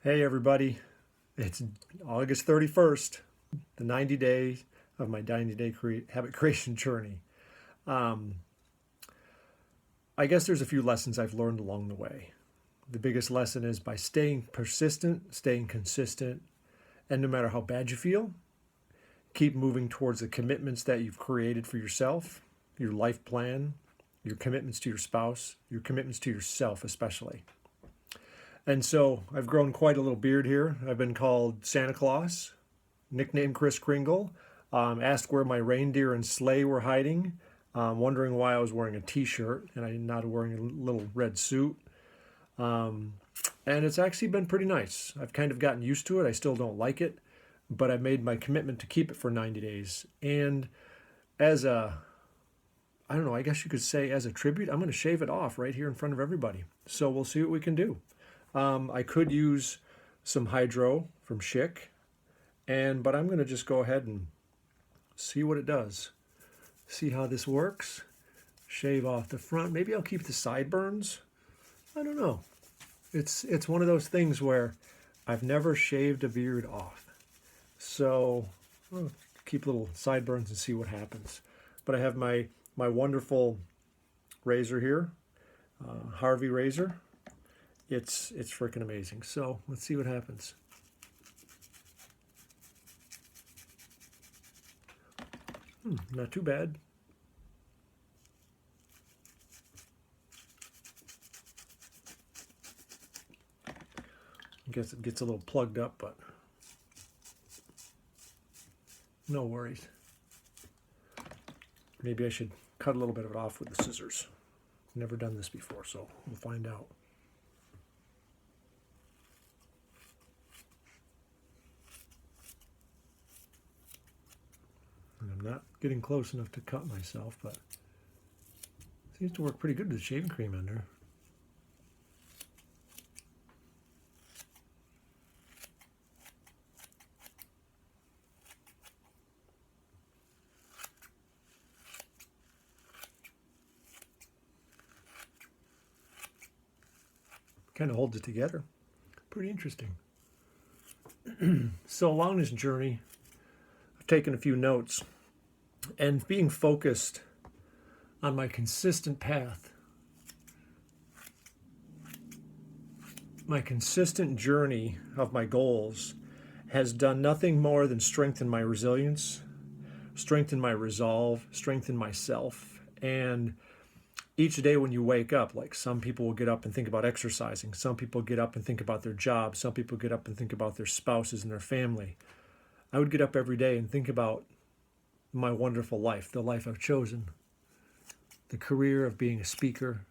Hey everybody, it's August 31st, the 90 days of my 90-day habit creation journey. Um, I guess there's a few lessons I've learned along the way. The biggest lesson is by staying persistent, staying consistent, and no matter how bad you feel, keep moving towards the commitments that you've created for yourself, your life plan, your commitments to your spouse, your commitments to yourself especially. And so I've grown quite a little beard here. I've been called Santa Claus, nicknamed Kris Kringle, asked where my reindeer and sleigh were hiding, wondering why I was wearing a t-shirt and I'm not wearing a little red suit. And it's actually been pretty nice. I've kind of gotten used to it. I still don't like it, but I've made my commitment to keep it for 90 days. And as a, I don't know, I guess you could say as a tribute, I'm going to shave it off right here in front of everybody. So we'll see what we can do. I could use some hydro from Schick, but I'm going to just go ahead and see what it does. See how this works. Shave off the front. Maybe I'll keep the sideburns. I don't know. It's one of those things where I've never shaved a beard off. So I'll keep little sideburns and see what happens. But I have my wonderful razor here, Harvey razor. It's freaking amazing. So let's see what happens. Not too bad. I guess it gets a little plugged up, but no worries. Maybe I should cut a little bit of it off with the scissors. Never done this before, so we'll find out. And I'm not getting close enough to cut myself, but it seems to work pretty good with the shaving cream in there. Kind of holds it together. Pretty interesting. So along this journey, I've taken a few notes, and being focused on my consistent path, my consistent journey of my goals has done nothing more than strengthen my resilience, strengthen my resolve, strengthen myself. And each day when you wake up, like some people will get up and think about exercising, some people get up and think about their job, some people get up and think about their spouses and their family. I would get up every day and think about my wonderful life, the life I've chosen, the career of being a speaker,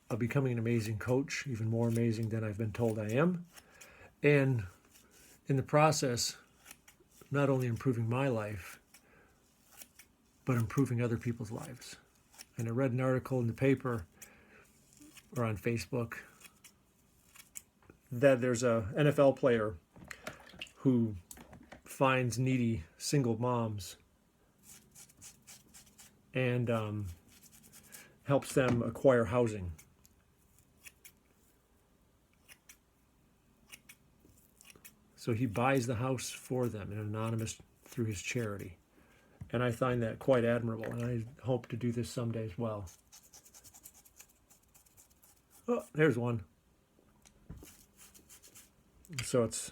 of becoming an amazing coach, even more amazing than I've been told I am, and in the process, not only improving my life, but improving other people's lives. And I read an article in the paper or on Facebook that there's a NFL player who finds needy single moms and helps them acquire housing. So he buys the house for them, and anonymous through his charity. And I find that quite admirable, and I hope to do this someday as well. Oh, there's one. So it's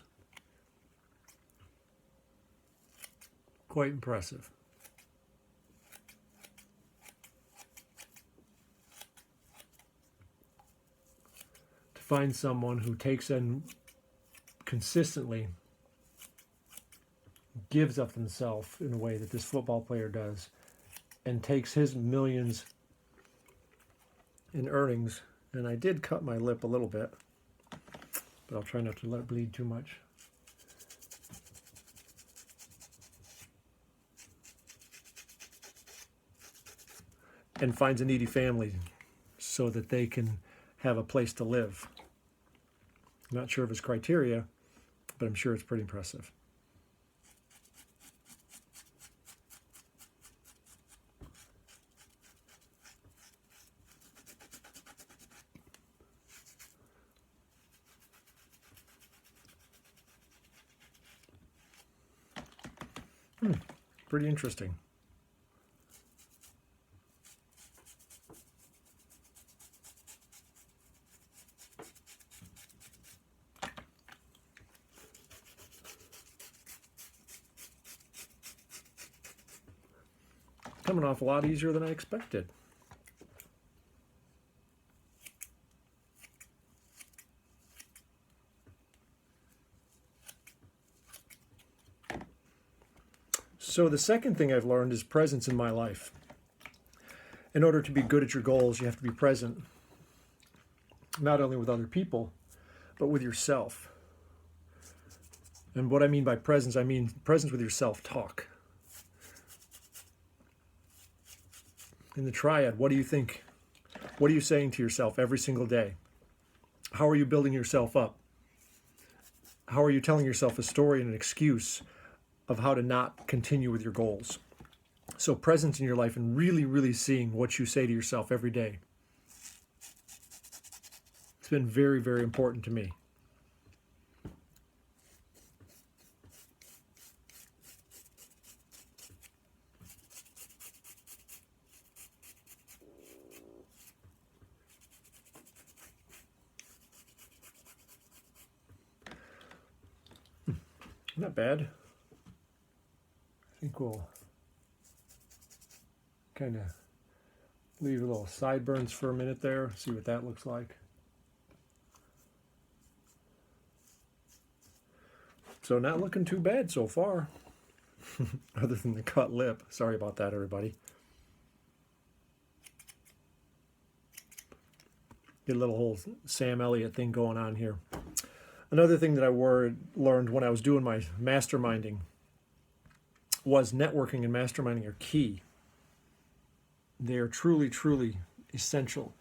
quite impressive. To find someone who takes in consistently, gives of himself in a way that this football player does, and takes his millions in earnings. And I did cut my lip a little bit, but I'll try not to let it bleed too much. And finds a needy family so that they can have a place to live. I'm not sure of his criteria, but I'm sure it's pretty impressive. Pretty interesting. Coming off a lot easier than I expected. So the second thing I've learned is presence in my life. In order to be good at your goals, you have to be present, not only with other people, but with yourself. And what I mean by presence, I mean presence with your self-talk. In the triad, what do you think? What are you saying to yourself every single day? How are you building yourself up? How are you telling yourself a story and an excuse of how to not continue with your goals? So presence in your life and really, really seeing what you say to yourself every day. It's been very, very important to me. Not bad. I think we'll kind of leave a little sideburns for a minute there, see what that looks like. So not looking too bad so far, other than the cut lip. Sorry about that, everybody. Get a little whole Sam Elliott thing going on here. Another thing that I learned when I was doing my masterminding was networking and masterminding are key. They are truly, truly essential.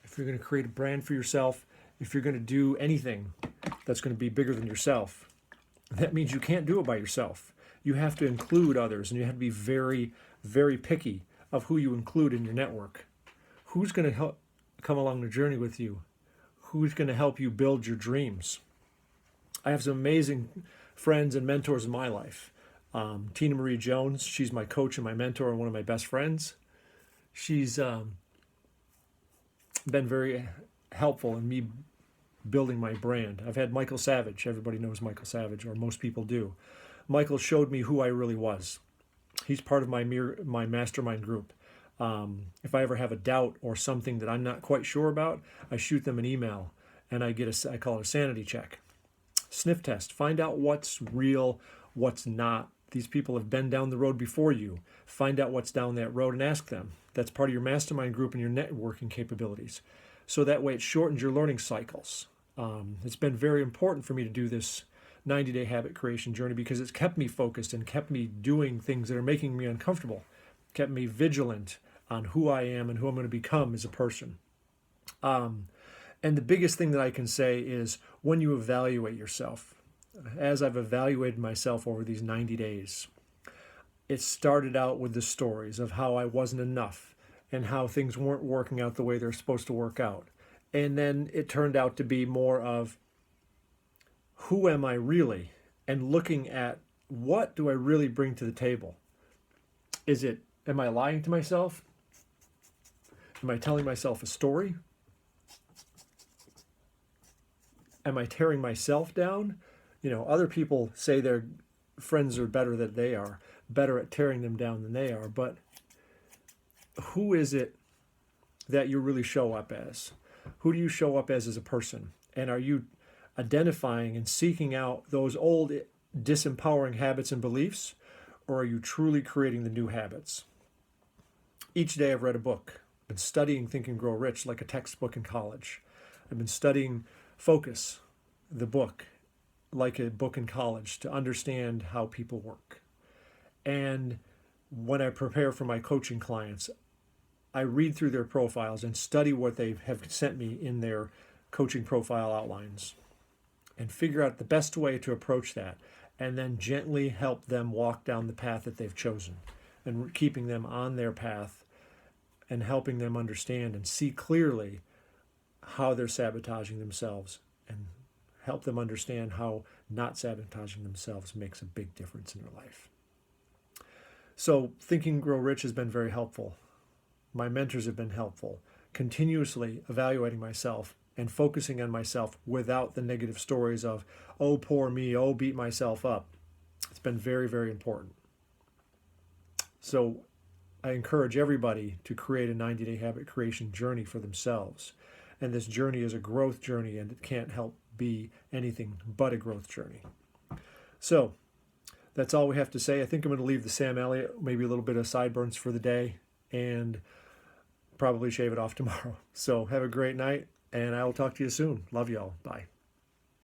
If you're going to create a brand for yourself, if you're going to do anything that's going to be bigger than yourself, that means you can't do it by yourself. You have to include others, and you have to be very, very picky of who you include in your network. Who's going to help come along the journey with you? Who's going to help you build your dreams? I have some amazing friends and mentors in my life. Tina Marie Jones, she's my coach and my mentor and one of my best friends. She's been very helpful in me building my brand. I've had Michael Savage. Everybody knows Michael Savage, or most people do. Michael showed me who I really was. He's part of my mastermind group. If I ever have a doubt or something that I'm not quite sure about, I shoot them an email and I call it a sanity check. Sniff test. Find out what's real, what's not. These people have been down the road before you. Find out what's down that road and ask them. That's part of your mastermind group and your networking capabilities. So that way it shortens your learning cycles. It's been very important for me to do this 90-day habit creation journey because it's kept me focused and kept me doing things that are making me uncomfortable, kept me vigilant on who I am and who I'm going to become as a person. And the biggest thing that I can say is when you evaluate yourself, as I've evaluated myself over these 90 days, it started out with the stories of how I wasn't enough and how things weren't working out the way they're supposed to work out. And then it turned out to be more of who am I really, and looking at what do I really bring to the table. Am I lying to myself? Am I telling myself a story? Am I tearing myself down? Other people say their friends are better than they are, better at tearing them down than they are. But who is it that you really show up as? Who do you show up as a person? And are you identifying and seeking out those old disempowering habits and beliefs? Or are you truly creating the new habits? Each day I've read a book. I've been studying Think and Grow Rich like a textbook in college. I've been studying Focus, the book, like a book in college to understand how people work. And when I prepare for my coaching clients, I read through their profiles and study what they have sent me in their coaching profile outlines and figure out the best way to approach that, and then gently help them walk down the path that they've chosen and keeping them on their path and helping them understand and see clearly how they're sabotaging themselves and help them understand how not sabotaging themselves makes a big difference in their life. So Think and Grow Rich has been very helpful. My mentors have been helpful. Continuously evaluating myself and focusing on myself without the negative stories of, oh, poor me, oh, beat myself up. It's been very, very important. So I encourage everybody to create a 90-day habit creation journey for themselves. And this journey is a growth journey, and it can't help be anything but a growth journey. So that's all we have to say. I think I'm going to leave the Sam Elliott, maybe a little bit of sideburns for the day, and probably shave it off tomorrow. So have a great night, and I will talk to you soon. Love y'all. Bye.